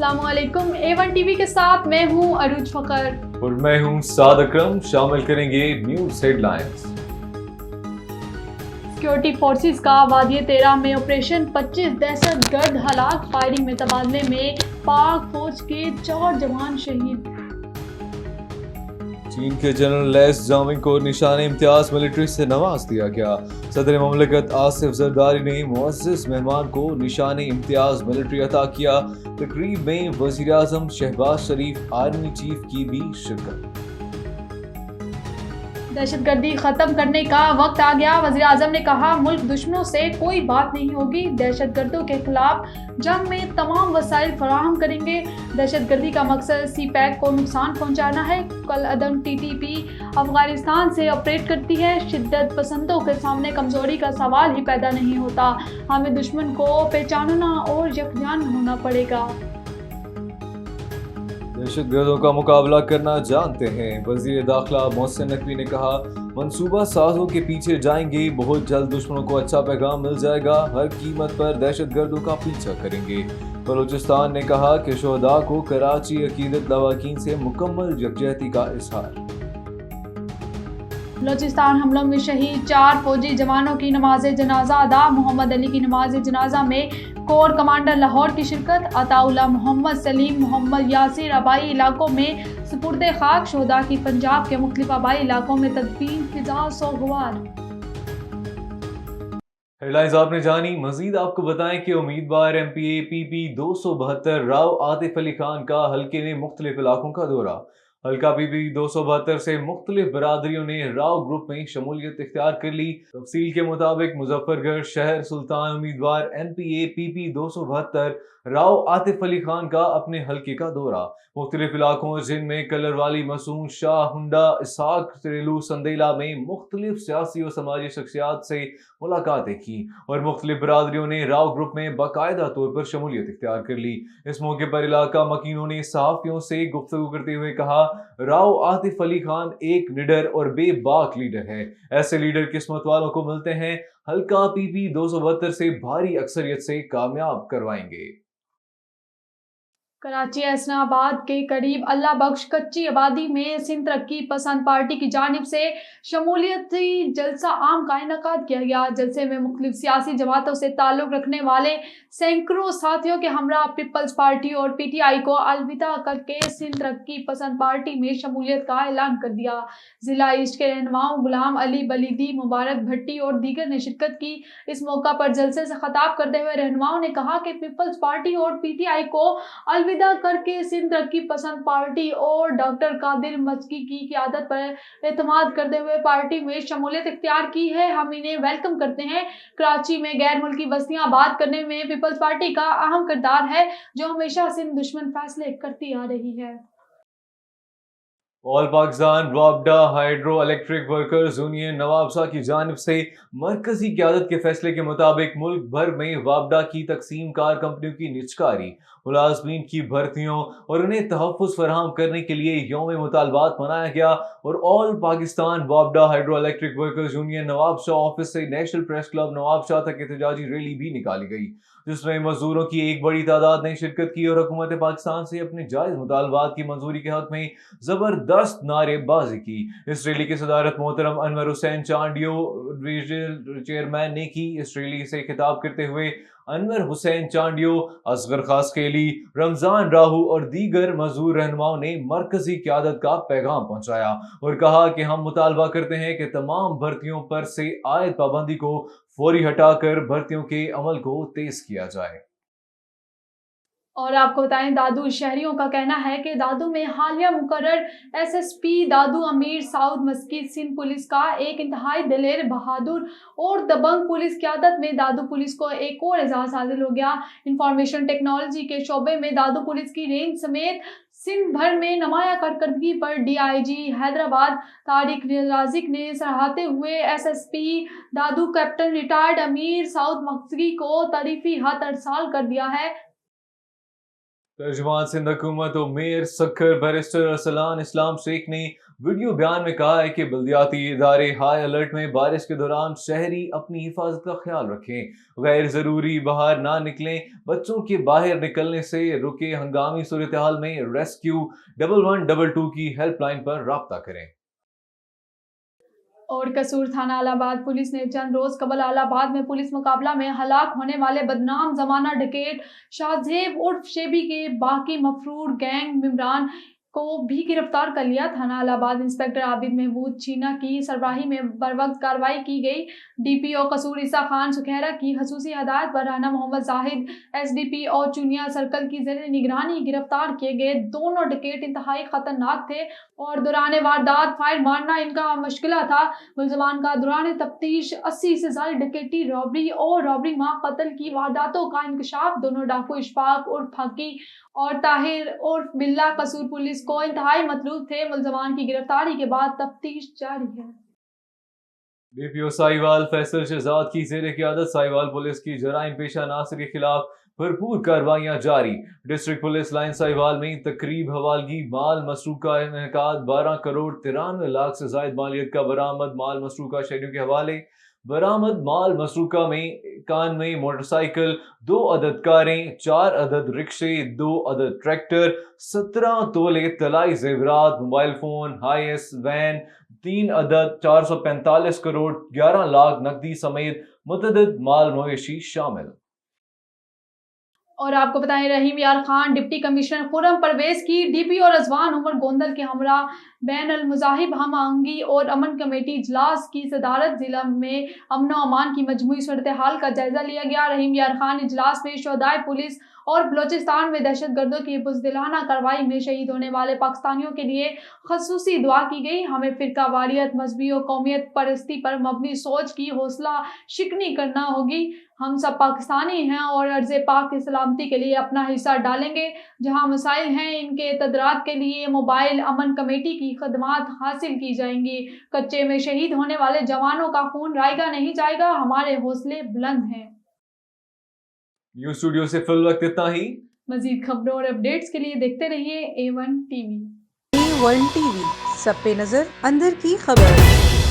अस्सलाम वालेकुम। A1 TV के साथ मैं हूं अरूज फकर और मैं हूं साद अकरम। शामिल करेंगे न्यूज हेडलाइंस। सिक्योरिटी फोर्सेस का वादी 13 में ऑपरेशन, 25 दहशतगर्द हलाक, फायरिंग में तबादले में पाक फौज के 4 जवान शहीद। चीन के जनरल लेस जामिंग को निशान इम्तियाज मिलिट्री से नवाज दिया गया। सदर ममलकत आसिफ जरदारी ने मुअज़्ज़ज़ मेहमान को निशान इम्तियाज मिलिट्री अता किया। तकरीब में वज़ीर आज़म शहबाज शरीफ, आर्मी चीफ की भी शिरकत। दहशतगर्दी खत्म करने का वक्त आ गया। वज़ीर आज़म ने कहा, मुल्क दुश्मनों से कोई बात नहीं होगी, दहशतगर्दों के खिलाफ जंग में तमाम वसाइल फराहम करेंगे। दहशतगर्दी का मकसद CPEC को नुकसान पहुंचाना है। कल अदम TTP अफगानिस्तान से ऑपरेट करती है। शिद्दत पसंदों के सामने कमजोरी का सवाल ही पैदा नहीं होता। हमें दुश्मन को पहचानना और यकजान होना पड़ेगा। दहशतगर्दों का मुकाबला करना जानते हैं। वज़ीर दाखिला मोहसिन नकवी ने कहा, मंसूबा साजों के पीछे जाएंगे, बहुत जल्द दुश्मनों को अच्छा पैगाम मिल जाएगा, हर कीमत पर दहशतगर्दों का पीछा करेंगे। बलूचिस्तान ने कहा कि शोहदा को कराची अकीदत लवाकीन से मुकम्मल यकजहती का इजहार। बलूचिस्तान हमलों में शहीद 4 फौजी जवानों की नमाज जनाजा अदा। मोहम्मद अली की नमाज जनाजा में कोर कमांडर लाहौर की शिरकत। अताउल्ला, मोहम्मद सलीम, मोहम्मद यासिर आबाई इलाकों में सुपुर्दे खाक। शोहदा की पंजाब के मुख्तलिफ आबाई इलाकों में तदफीन, फिजा सोगवार। हेडलाइंस आपने जानी। मजीद आपको बताएं कि उम्मीदवार MPA PP 272 राव आतिफ अली खान का हल्के में मुख्तलिफ इलाकों का दौरा। हल्का PP 272 से मुख्तलिफ बरादरियों ने राव ग्रुप में शमूलियत इख्तियार कर ली। तफसील के मुताबिक मुजफ्फरगढ़ शहर सुल्तान उम्मीदवार MPA PP 272 राव आतिफ अली खान का अपने हल्के का दौरा। मुख्तलिफ इलाकों जिनमें कलरवाली, मसूम, शाह, हुंडा, इसहाक, तिरेलू, संदेला में मुख्तलिफ सियासी और समाजी शख्सियात से मुलाकातें की और मुख्तलिफ बरादरियों ने राव ग्रुप में बाकायदा तौर पर शमूलियत इख्तियार कर ली। इस मौके पर इलाका मकीनों ने सहाफियों से गुफ्तगू करते हुए कहा, राव आतिफ अली खान एक निडर और बेबाक लीडर है। ऐसे लीडर किस्मत वालों को मिलते हैं। हल्का PP 272 से भारी अक्सरियत से कामयाब करवाएंगे। कराची एसनाबाद के करीब अल्लाह बख्श कच्ची आबादी में सिंध तरक्की पसंद पार्टी की जानिब से शमूलियती जलसा आम का इनेकाद किया गया। जलसे में मुख्तलिफ सियासी जमातों से ताल्लुक रखने वाले सैकड़ों साथियों के हमरा पीपल्स पार्टी और PTI को अलविदा करके सिंध तरक्की पसंद पार्टी में शमूलियत का ऐलान कर दिया। जिला ईस्ट के रहनुमाओं गुलाम अली बलीदी, मुबारक भट्टी और दीगर ने शिरकत की। इस मौका पर जलसे से खिताब करते हुए रहनुमाओं ने कहा कि पीपल्स पार्टी और PTI को अलविदा करके सिंध तरक्की पसंद पार्टी और डॉक्टर कादिर मस्की की क़यादत पर एतमाद करते हुए पार्टी में शमूलियत इख्तियार की है। हम इन्हें वेलकम करते हैं। कराची में गैर मुल्की बस्तियां आबाद करने में पीपल्स पार्टी का अहम किरदार है, जो हमेशा सिंध दुश्मन फैसले करती आ रही है। ऑल पाकिस्तान वापडा hydro electric workers union Nawabshah की जानिब से मरकजी क़यादत के फैसले के मुताबिक मुल्क भर में वापडा की तकसीम कार कंपनियों की निजकारी, मुलाजमीन की भर्तियों और उन्हें तहफ़्फ़ुज़ फराहम करने के लिए यौम मुतालबात मनाया गया और ऑल पाकिस्तान वापडा hydro electric workers union Nawabshah office से national press club Nawabshah तक एहतजाजी रैली भी निकाली गई, जिसमें मजदूरों की एक बड़ी तादाद ने शिरकत की और हुकूमत पाकिस्तान से अपने जायज़ मुतालबात की मंजूरी के हक में जबरदस्त नारेबाजी की। इस रैली की सदारत मोहतरम अनवर हुसैन चांडियो रीजनल चेयरमैन ने की। इस रैली से खिताब करते हुए अनवर हुसैन चांडियो, असगर खासकेली, रमजान राहू और दीगर मजदूर रहनुमाओं ने मरकजी क़यादत का पैगाम पहुंचाया और कहा कि हम मुतालबा करते हैं कि तमाम भर्तियों पर से आयद पाबंदी को फौरी हटाकर भर्तियों के अमल को तेज किया जाए। और आपको बताएं, दादू शहरियों का कहना है कि दादू में हालिया मुकर्रर SSP दादू अमीर साउद मस्की सिंध पुलिस का एक इंतहाई दिलेर, बहादुर और दबंग पुलिस क़यादत में दादू पुलिस को एक और एजाज़ हासिल हो गया। इंफॉर्मेशन टेक्नोलॉजी के शोबे में दादू पुलिस की रेंज समेत सिंध भर में नुमाया कारकर्दगी पर DIG हैदराबाद तारिक राजिक ने सराहते हुए SSP दादू कैप्टन रिटायर्ड अमीर साउद मस्की को तारीफी हद अरसाल कर दिया है। तर्जुमान सिंध हुकूमत और मेयर सखर बैरिस्टर अरसलान इस्लाम शेख ने ویڈیو بیان میں کہا ہے کہ بلدیاتی ادارے ہائی الرٹ میں بارش کے دوران شہری اپنی حفاظت کا خیال رکھیں، غیر ضروری باہر نہ نکلیں، بچوں کے باہر نکلنے سے رکے، ہنگامی صورتحال میں ریسکیو 1122 کی ہیلپ لائن پر رابطہ کریں۔ اور قصور تھانہ الہ آباد پولیس نے چند روز قبل الہ آباد میں پولیس مقابلہ میں ہلاک ہونے والے بدنام زمانہ ڈکیٹ شاہزیب عرف شیبی کے باقی مفرور گینگ ممبران کو بھی گرفتار کر لیا۔ تھانہ الہ آباد انسپکٹر عابد محمود چینا کی سربراہی میں بروقت کارروائی کی گئی۔ ڈی پی او قصور عیسیٰ خان سکھیرا کی خصوصی ہدایت پر رانا محمد زاہد ایس ڈی پی او چونیا سرکل کی زیر نگرانی گرفتار کیے گئے دونوں ڈکیٹ انتہائی خطرناک تھے اور دوران واردات فائر مارنا ان کا مشغلہ تھا۔ ملزمان کا دوران تفتیش 80 سے زائد ڈکیتی، رابری اور رابری مع قتل کی وارداتوں کا انکشاف۔ دونوں ڈاکو اشفاق عرف حقی اور طاہر عرف بلّہ قصور پولیس کو انتہائی مطلوب تھے۔ ملزمان کی گرفتاری کے بعد تفتیش جاری ہے۔ ڈی پی او ساہیوال فیصل شہزاد کی زیر قیادت ساہیوال پولیس کی جرائم پیشہ عناصر کے خلاف بھرپور کارروائیاں جاری۔ ڈسٹرکٹ پولیس لائن ساہیوال میں تقریب حوالگی مال مسروق کا انعقاد، 12 کروڑ 93 لاکھ سے زائد مالیت کا برآمد مال مسروقہ شہریوں کے حوالے۔ برآمد مال مسروقہ میں 91 موٹر سائیکل، 2 عدد کاریں، 4 عدد رکشے، 2 عدد ٹریکٹر، 17 تولے طلائی زیورات، mobile phone, high S when, 3 عدد، 445 کروڑ 11 لاکھ نقدی سمیت متعدد مال مویشی شامل۔ اور آپ کو بتائیں رحیم یار خان ڈپٹی کمشنر خرم پرویز کی ڈی پی او رضوان عمر گوندل کے ہمراہ بین المذاہب ہم آہنگی اور امن کمیٹی اجلاس کی صدارت۔ ضلع میں امن و امان کی مجموعی صورتحال کا جائزہ لیا گیا۔ رحیم یار خان اجلاس میں شہدائے پولیس اور بلوچستان میں دہشت گردوں کی بزدلانہ کارروائی میں شہید ہونے والے پاکستانیوں کے لیے خصوصی دعا کی گئی۔ ہمیں فرقہ واریت، مذہبی و قومیت پرستی پر مبنی سوچ کی حوصلہ شکنی کرنا ہوگی۔ ہم سب پاکستانی ہیں اور ارض پاک کی سلامتی کے لیے اپنا حصہ ڈالیں گے۔ جہاں مسائل ہیں ان کے تدارک کے لیے موبائل امن کمیٹی کی خدمات حاصل کی جائیں گی۔ کچے میں شہید ہونے والے جوانوں کا خون رائے گا نہیں جائے گا، ہمارے حوصلے بلند ہیں۔ نیوز اسٹوڈیو سے فی الوقت اتنا ہی۔ مزید خبروں اور اپڈیٹس کے لیے دیکھتے رہیے A1 T V. A1 T V, سب پہ نظر، اندر کی خبر۔